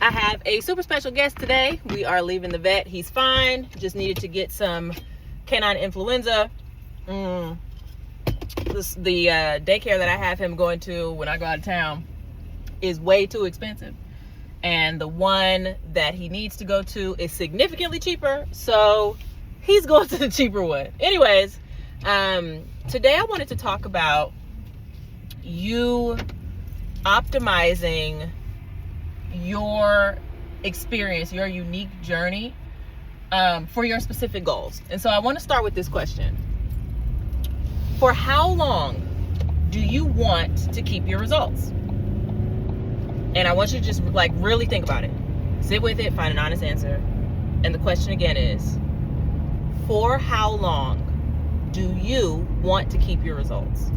I have a super special guest today. We are leaving the vet. He's fine. Just needed to get some canine influenza. The daycare that I have him going to when I go out of town is way too expensive. And the one that he needs to go to is significantly cheaper. So he's going to the cheaper one. Anyways, today I wanted to talk about you optimizing your experience, your unique journey for your specific goals. And so I want to start with this question. For how long do you want to keep your results? And I want you to just really think about it. Sit with it, find an honest answer. And the question again is, for how long do you want to keep your results?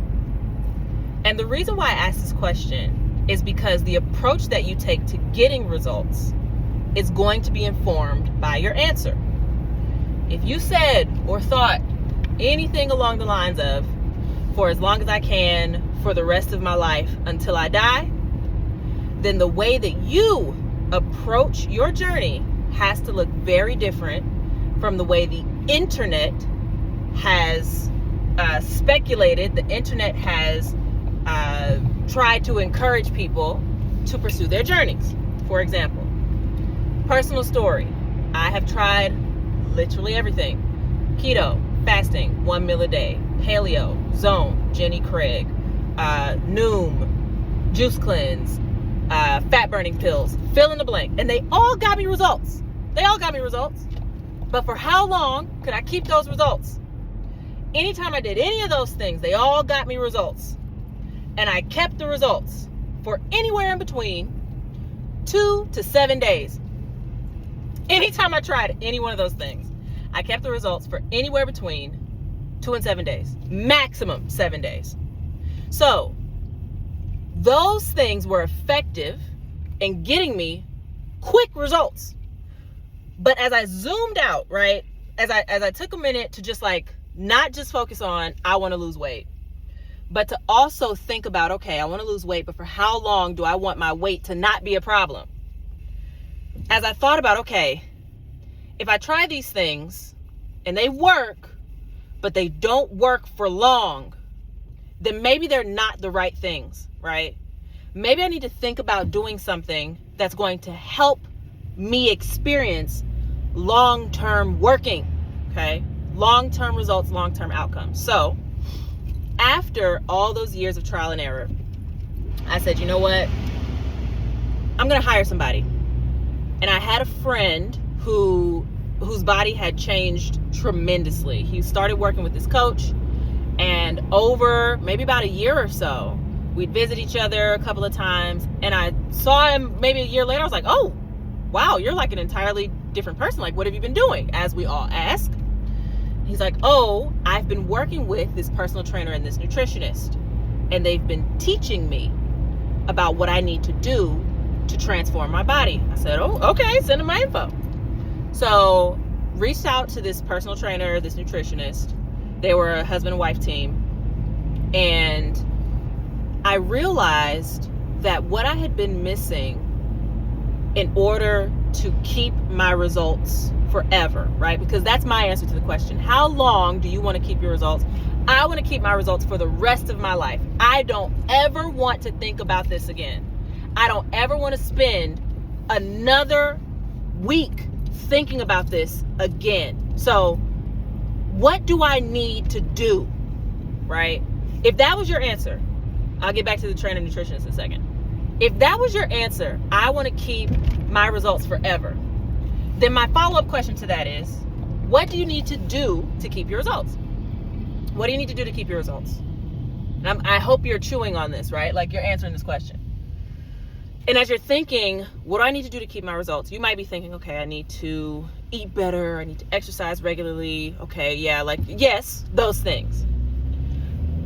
And the reason why I ask this question is because the approach that you take to getting results is going to be informed by your answer. If you said or thought anything along the lines of, for as long as I can, for the rest of my life until I die, then the way that you approach your journey has to look very different from the way the internet has speculated, the internet has tried to encourage people to pursue their journeys. For example, personal story. I have tried literally everything. Keto, fasting, 1 meal a day, paleo, zone, Jenny Craig, Noom, juice cleanse, fat burning pills, fill in the blank. And they all got me results. But for how long could I keep those results? Anytime I did any of those things, they all got me results. And I kept the results for anywhere in between 2 to 7 days. Anytime I tried any one of those things, I kept the results for anywhere between 2 and 7 days, maximum 7 days. So those things were effective in getting me quick results. But as I zoomed out, right, as I took a minute to just not just focus on, I want to lose weight, but to also think about, okay, I want to lose weight, but for how long do I want my weight to not be a problem? As I thought about, okay, if I try these things and they work, but they don't work for long, then maybe they're not the right things, right? Maybe I need to think about doing something that's going to help me experience long-term working, okay? Long-term results, long-term outcomes. So after all those years of trial and error, I said, you know what? I'm going to hire somebody. And I had a friend whose body had changed tremendously. He started working with this coach, and over maybe about a year or so, we'd visit each other a couple of times, and I saw him maybe a year later. I was like, oh, wow, you're like an entirely different person. Like, what have you been doing? As we all ask. He's like, oh, I've been working with this personal trainer and this nutritionist, and they've been teaching me about what I need to do to transform my body. I said, oh, okay, send him my info. So reached out to this personal trainer, this nutritionist. They were a husband and wife team. And I realized that what I had been missing in order to keep my results forever, right? Because that's my answer to the question. How long do you want to keep your results? I want to keep my results for the rest of my life. I don't ever want to think about this again. I don't ever want to spend another week thinking about this again. So what do I need to do, right? If that was your answer, I'll get back to the trainer nutritionist in a second. If that was your answer, I want to keep my results forever, then my follow-up question to that is, what do you need to do to keep your results? What do you need to do to keep your results? And I hope you're chewing on this, right? Like you're answering this question. And as you're thinking, what do I need to do to keep my results? You might be thinking, okay, I need to eat better. I need to exercise regularly. Okay, yeah, yes, those things.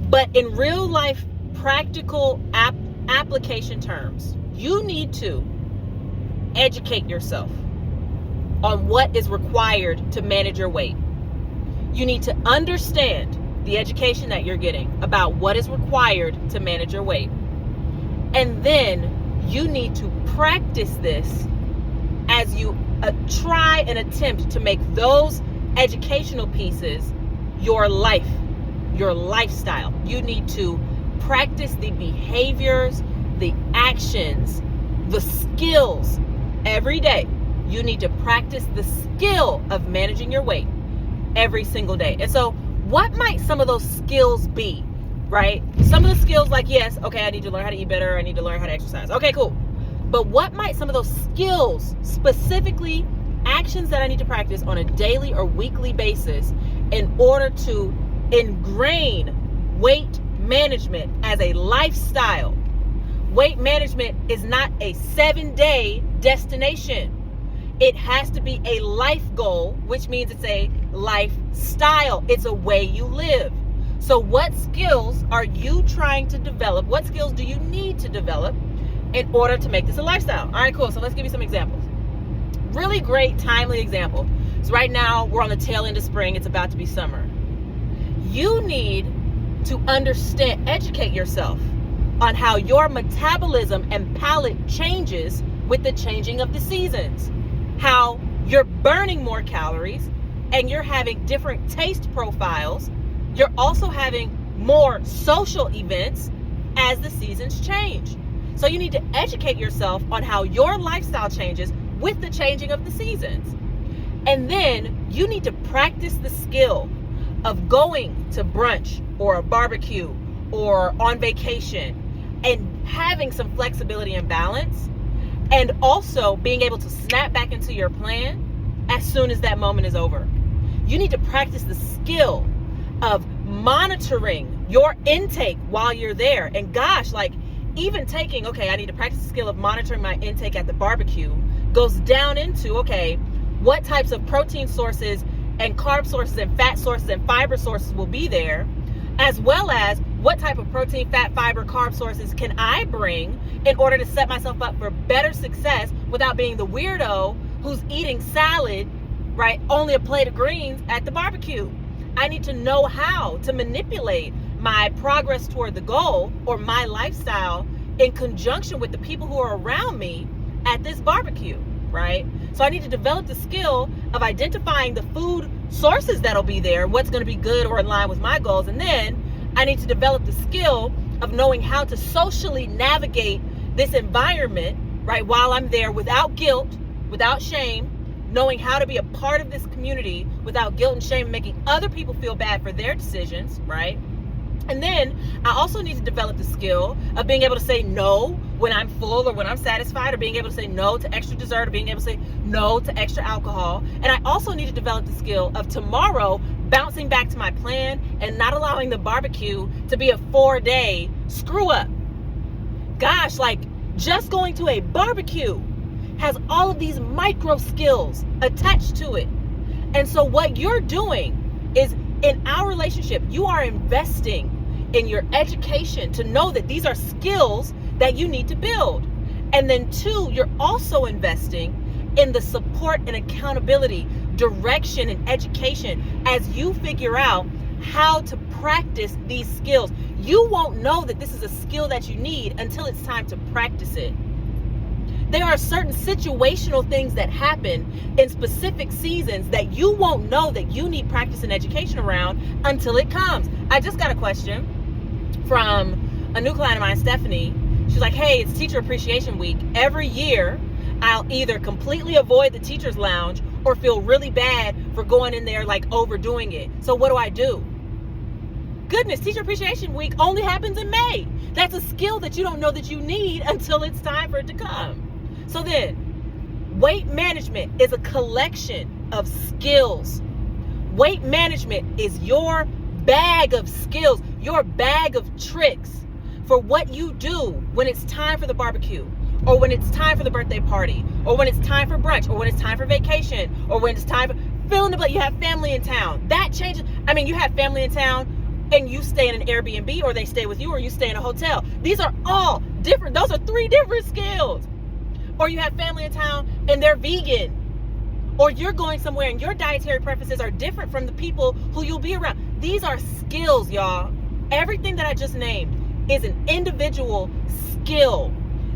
But in real life, practical application terms, you need to educate yourself on what is required to manage your weight. You need to understand the education that you're getting about what is required to manage your weight. And then you need to practice this as you try and attempt to make those educational pieces your life, your lifestyle. You need to practice the behaviors, the actions, the skills every day. You need to practice the skill of managing your weight every single day. And so what might some of those skills be, right? Some of the skills, like, yes, okay, I need to learn how to eat better. I need to learn how to exercise. Okay, cool. But what might some of those skills, specifically actions that I need to practice on a daily or weekly basis in order to ingrain weight management as a lifestyle? Weight management is not a 7-day destination. It has to be a life goal, which means it's a lifestyle. It's a way you live. So what skills are you trying to develop? What skills do you need to develop in order to make this a lifestyle? All right, cool. So let's give you some examples. Really great, timely example. So right now, we're on the tail end of spring. It's about to be summer. You need to understand, educate yourself on how your metabolism and palate changes with the changing of the seasons. How you're burning more calories and you're having different taste profiles. You're also having more social events as the seasons change. So you need to educate yourself on how your lifestyle changes with the changing of the seasons. And then you need to practice the skill of going to brunch or a barbecue or on vacation and having some flexibility and balance, and also being able to snap back into your plan as soon as that moment is over. You need to practice the skill of monitoring your intake while you're there. And gosh, like, even taking, okay, I need to practice the skill of monitoring my intake at the barbecue goes down into, okay, what types of protein sources and carb sources and fat sources and fiber sources will be there, as well as what type of protein, fat, fiber, carb sources can I bring in order to set myself up for better success without being the weirdo who's eating salad, right, only a plate of greens at the barbecue. I need to know how to manipulate my progress toward the goal or my lifestyle in conjunction with the people who are around me at this barbecue, right? So I need to develop the skill of identifying the food sources that'll be there, what's going to be good or in line with my goals. And then I need to develop the skill of knowing how to socially navigate this environment, right, while I'm there without guilt, without shame, knowing how to be a part of this community without guilt and shame, making other people feel bad for their decisions, right? And then I also need to develop the skill of being able to say no when I'm full or when I'm satisfied, or being able to say no to extra dessert, or being able to say no to extra alcohol. And I also need to develop the skill of tomorrow bouncing back to my plan and not allowing the barbecue to be a 4-day screw up. Gosh, like, just going to a barbecue has all of these micro skills attached to it. And so what you're doing is, in our relationship, you are investing in your education to know that these are skills that you need to build. And then 2, you're also investing in the support and accountability, direction and education as you figure out how to practice these skills. You won't know that this is a skill that you need until it's time to practice it. There are certain situational things that happen in specific seasons that you won't know that you need practice and education around until it comes. I just got a question from a new client of mine, Stephanie. She's like, hey, it's Teacher Appreciation Week. Every year, I'll either completely avoid the teacher's lounge or feel really bad for going in there, like, overdoing it. So what do I do? Goodness, Teacher Appreciation Week only happens in May. That's a skill that you don't know that you need until it's time for it to come. So then, weight management is a collection of skills. Weight management is your bag of skills, your bag of tricks for what you do when it's time for the barbecue, or when it's time for the birthday party, or when it's time for brunch, or when it's time for vacation, or when it's time for fill in the blank. You have family in town. That changes. I mean, you have family in town and you stay in an Airbnb, or they stay with you, or you stay in a hotel. These are all different. Those are 3 different skills. Or you have family in town and they're vegan, or you're going somewhere and your dietary preferences are different from the people who you'll be around. These are skills, y'all. Everything that I just named is an individual skill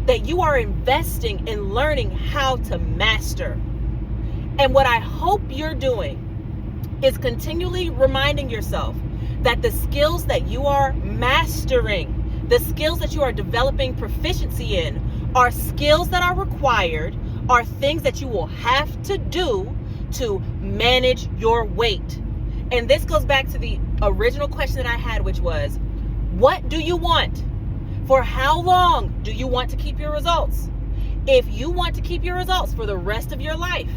that you are investing in learning how to master. And what I hope you're doing is continually reminding yourself that the skills that you are mastering, the skills that you are developing proficiency in, are skills that are required, are things that you will have to do to manage your weight. And this goes back to the original question that I had, which was, what do you want? For how long do you want to keep your results? If you want to keep your results for the rest of your life,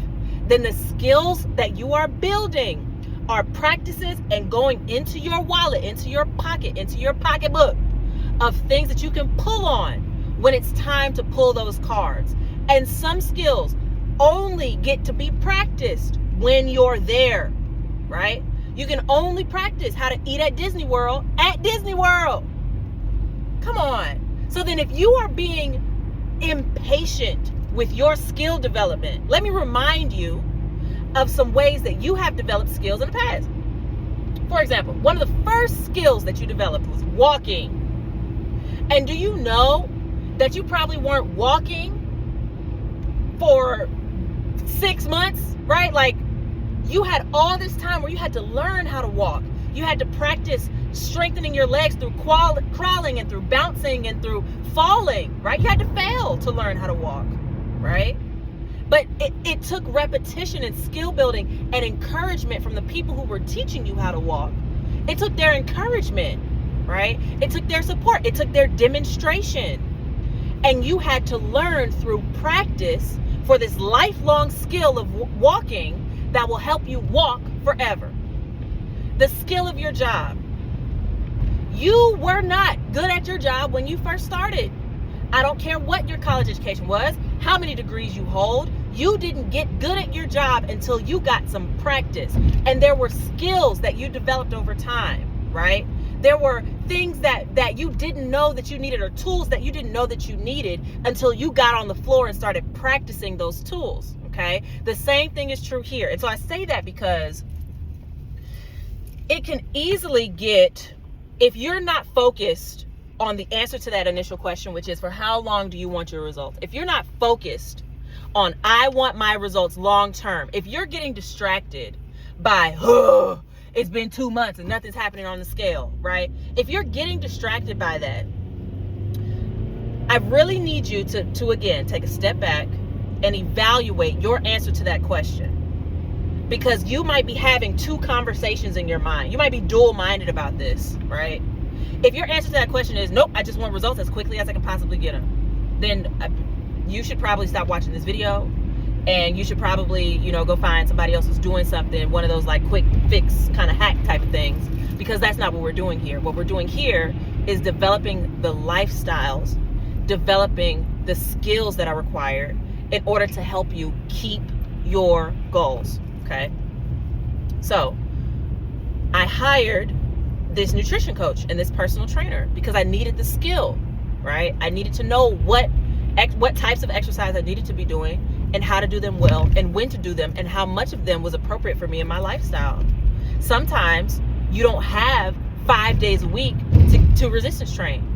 then the skills that you are building are practices and going into your wallet, into your pocket, into your pocketbook of things that you can pull on when it's time to pull those cards. And some skills only get to be practiced when you're there, right? You can only practice how to eat at Disney World at Disney World. Come on. So then if you are being impatient with your skill development, let me remind you of some ways that you have developed skills in the past. For example, one of the first skills that you developed was walking. And do you know that you probably weren't walking for 6 months, right? Like, you had all this time where you had to learn how to walk. You had to practice strengthening your legs through crawling and through bouncing and through falling, right? You had to fail to learn how to walk, right? But it took repetition and skill building and encouragement from the people who were teaching you how to walk. It took their encouragement, right? It took their support. It took their demonstration. And you had to learn through practice for this lifelong skill of walking that will help you walk forever. The skill of your job. You were not good at your job when you first started. I don't care what your college education was, how many degrees you hold, you didn't get good at your job until you got some practice. And there were skills that you developed over time, right? There were things that you didn't know that you needed, or tools that you didn't know that you needed until you got on the floor and started practicing those tools, okay? The same thing is true here. And so I say that because it can easily get, if you're not focused on the answer to that initial question, which is, for how long do you want your results? If you're not focused on, I want my results long term, if you're getting distracted by, it's been 2 months and nothing's happening on the scale, right? If you're getting distracted by that, I really need you to again, take a step back and evaluate your answer to that question. Because you might be having two conversations in your mind. You might be dual-minded about this, right? If your answer to that question is, nope, I just want results as quickly as I can possibly get them, then you should probably stop watching this video, and you should probably, go find somebody else who's doing something, one of those like quick fix kind of hack type of things, because that's not what we're doing here. What we're doing here is developing the lifestyles, developing the skills that are required in order to help you keep your goals, okay? So I hired this nutrition coach and this personal trainer because I needed the skill, right? I needed to know what types of exercise I needed to be doing and how to do them well and when to do them and how much of them was appropriate for me and my lifestyle. Sometimes you don't have 5 days a week to resistance train.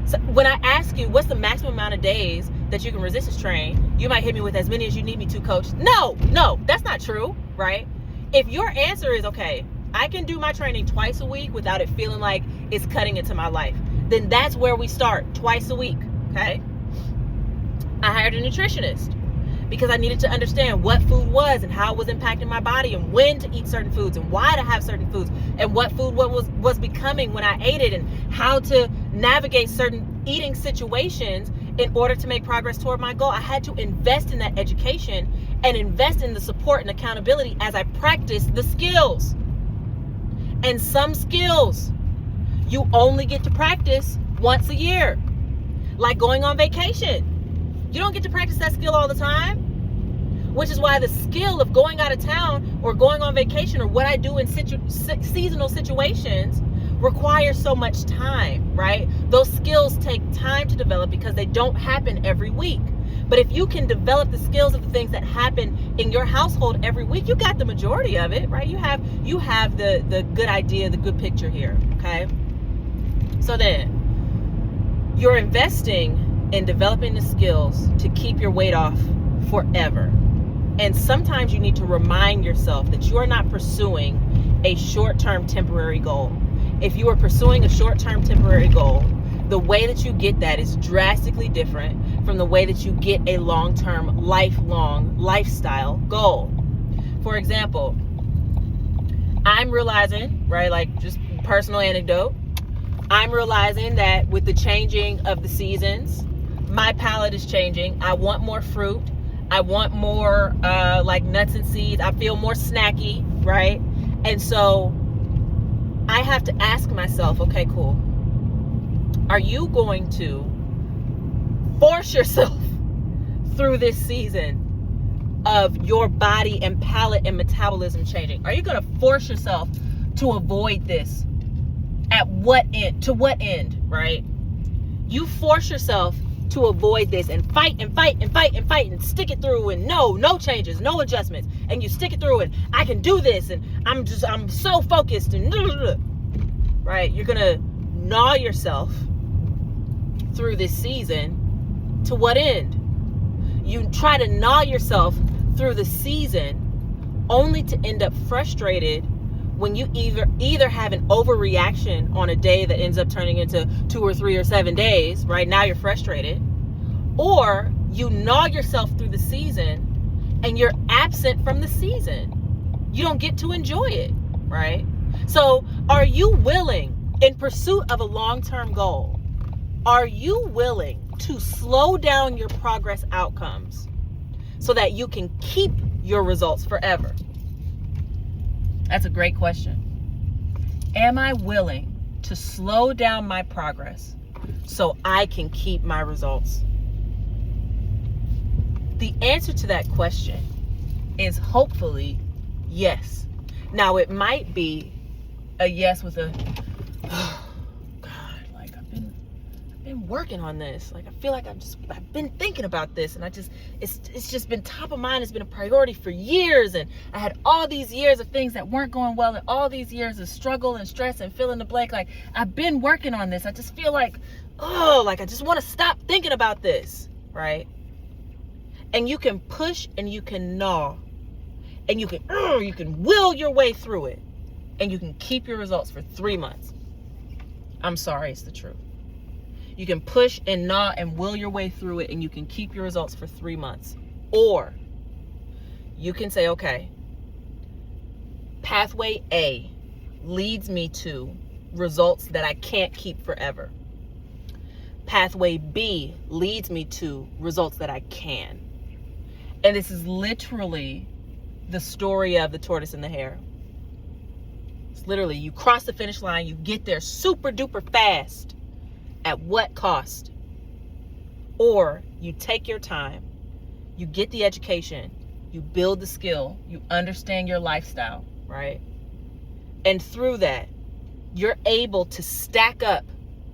So when I ask you what's the maximum amount of days that you can resistance train, you might hit me with as many as you need me to, coach. No, that's not true, right? If your answer is, okay, I can do my training twice a week without it feeling like it's cutting into my life, then that's where we start, twice a week, okay? I hired a nutritionist because I needed to understand what food was and how it was impacting my body and when to eat certain foods and why to have certain foods and what food was becoming when I ate it and how to navigate certain eating situations in order to make progress toward my goal. I had to invest in that education and invest in the support and accountability as I practiced the skills. And some skills you only get to practice once a year, like going on vacation. You don't get to practice that skill all the time, which is why the skill of going out of town or going on vacation or what I do in seasonal situations requires so much time, right? Those skills take time to develop because they don't happen every week. But if you can develop the skills of the things that happen in your household every week, you got the majority of it, right? You have the good idea, the good picture here, okay? So then you're investing in developing the skills to keep your weight off forever. And sometimes you need to remind yourself that you are not pursuing a short-term temporary goal. If you are pursuing a short-term temporary goal, the way that you get that is drastically different from the way that you get a long-term, lifelong lifestyle goal. For example, I'm realizing, right, like just personal anecdote, I'm realizing that with the changing of the seasons, my palate is changing. I want more fruit. I want more like nuts and seeds. I feel more snacky, right? And so I have to ask myself, okay, cool. Are you going to force yourself through this season of your body and palate and metabolism changing? Are you going to force yourself to avoid this? At what end? To what end, right? You force yourself to avoid this and fight and fight and fight and fight and stick it through and no changes, no adjustments. And you stick it through and I can do this and I'm so focused and right? You're going to gnaw yourself through this season. To what end? You try to gnaw yourself through the season only to end up frustrated when you either have an overreaction on a day that ends up turning into 2 or 3 or 7 days, right? Now you're frustrated. Or you gnaw yourself through the season and you're absent from the season. You don't get to enjoy it, right? So are you willing, in pursuit of a long-term goal, are you willing to slow down your progress outcomes so that you can keep your results forever? That's a great question. Am I willing to slow down my progress so I can keep my results? The answer to that question is hopefully yes. Now, it might be a yes with a, oh God, like I've been working on this. Like I feel like I've been thinking about this, and it's just been top of mind. It's been a priority for years, and I had all these years of things that weren't going well, and all these years of struggle and stress and fill in the blank. Like I've been working on this. I just feel like, like I just want to stop thinking about this, right? And you can push and you can gnaw, and you can will your way through it, and you can keep your results for 3 months. I'm sorry, it's the truth. You can push and gnaw and will your way through it, and you can keep your results for 3 months. Or you can say, okay, pathway A leads me to results that I can't keep forever. Pathway B leads me to results that I can. And this is literally the story of the tortoise and the hare. It's literally, you cross the finish line, you get there super duper fast. At what cost? Or you take your time, you get the education, you build the skill, you understand your lifestyle, right? And through that, you're able to stack up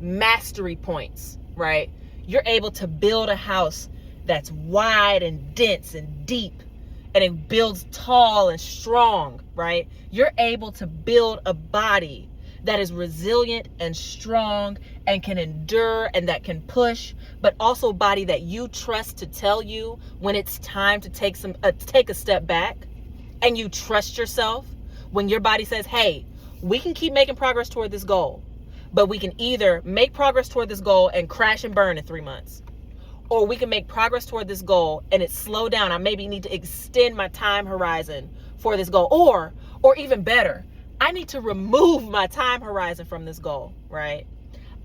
mastery points, right? You're able to build a house that's wide and dense and deep, and it builds tall and strong, right? You're able to build a body that is resilient and strong and can endure and that can push, but also a body that you trust to tell you when it's time to take a step back, and you trust yourself when your body says, hey, we can keep making progress toward this goal, but we can either make progress toward this goal and crash and burn in 3 months, or we can make progress toward this goal and it's slow down. I maybe need to extend my time horizon for this goal, or even better, I need to remove my time horizon from this goal, right?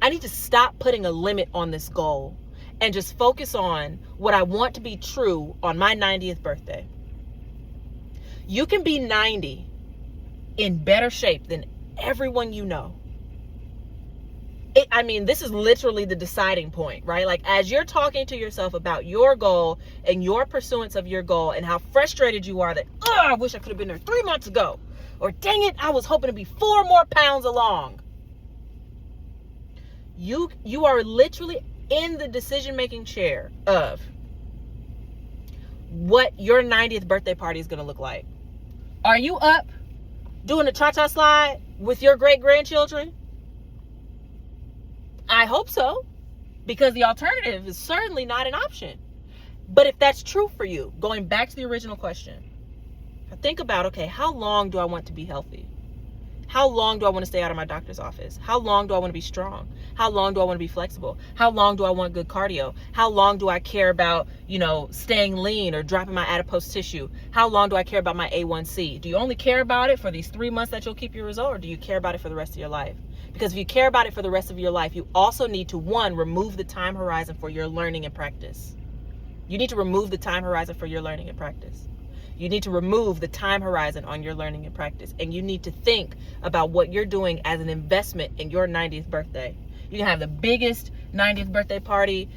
I need to stop putting a limit on this goal and just focus on what I want to be true on my 90th birthday. You can be 90 in better shape than everyone you know. This is literally the deciding point, right? Like as you're talking to yourself about your goal and your pursuance of your goal and how frustrated you are that, I wish I could have been there 3 months ago. Or dang it, I was hoping to be 4 more pounds along. You are literally in the decision-making chair of what your 90th birthday party is going to look like. Are you up doing a cha-cha slide with your great-grandchildren? I hope so, because the alternative is certainly not an option. But if that's true for you, going back to the original question, think about, okay, how long do I want to be healthy? How long do I want to stay out of my doctor's office? How long do I want to be strong? How long do I want to be flexible? How long do I want good cardio? How long do I care about, staying lean or dropping my adipose tissue? How long do I care about my A1C? Do you only care about it for these 3 months that you'll keep your result, or do you care about it for the rest of your life? Because if you care about it for the rest of your life, you also need to, one, remove the time horizon for your learning and practice. You need to remove the time horizon for your learning and practice. You need to remove the time horizon on your learning and practice. And you need to think about what you're doing as an investment in your 90th birthday. You can have the biggest 90th birthday party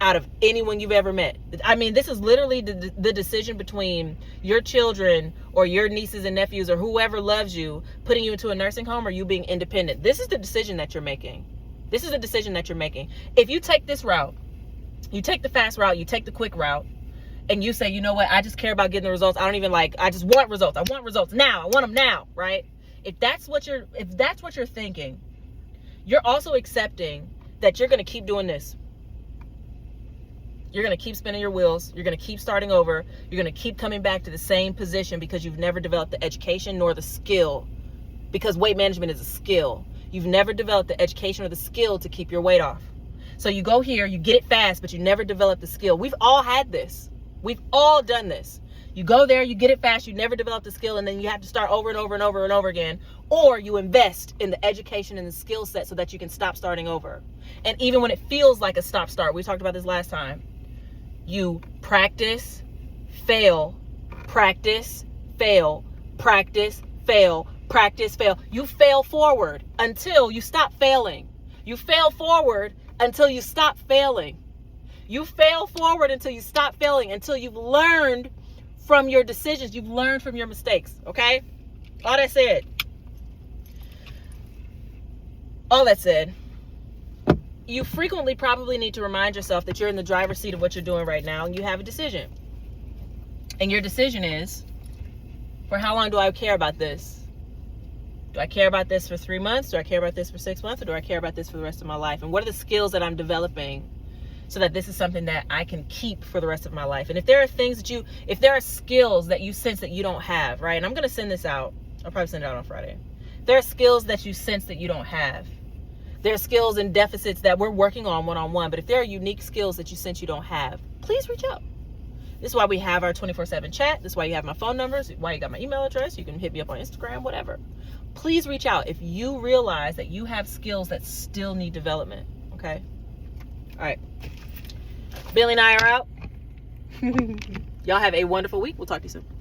out of anyone you've ever met. I mean, this is literally the decision between your children or your nieces and nephews or whoever loves you putting you into a nursing home or you being independent. This is the decision that you're making. This is the decision that you're making. If you take this route, you take the fast route, you take the quick route, and you say, you know what, I just care about getting the results. I just want results. I want results now. I want them now, right? If that's what you're thinking, you're also accepting that you're going to keep doing this. You're going to keep spinning your wheels. You're going to keep starting over. You're going to keep coming back to the same position because you've never developed the education nor the skill, because weight management is a skill. You've never developed the education or the skill to keep your weight off. So you go here, you get it fast, but you never develop the skill. We've all had this. We've all done this. You go there, you get it fast, you never develop the skill, and then you have to start over and over and over and over again. Or you invest in the education and the skill set so that you can stop starting over. And even when it feels like a stop start, we talked about this last time, you practice, fail, practice, fail, practice, fail, practice, fail. You fail forward until you stop failing. You fail forward until you stop failing. You fail forward until you stop failing, until you've learned from your decisions. You've learned from your mistakes, okay? All that said, you frequently probably need to remind yourself that you're in the driver's seat of what you're doing right now and you have a decision. And your decision is, for how long do I care about this? Do I care about this for 3 months? Do I care about this for 6 months? Or do I care about this for the rest of my life? And what are the skills that I'm developing so that this is something that I can keep for the rest of my life? And if there are if there are skills that you sense that you don't have, right? And I'm going to send this out. I'll probably send it out on Friday. There are skills that you sense that you don't have. There are skills and deficits that we're working on one-on-one. But if there are unique skills that you sense you don't have, please reach out. This is why we have our 24/7 chat. This is why you have my phone numbers. Why you got my email address. You can hit me up on Instagram, whatever. Please reach out if you realize that you have skills that still need development. Okay? All right. Billy and I are out. Y'all have a wonderful week. We'll talk to you soon.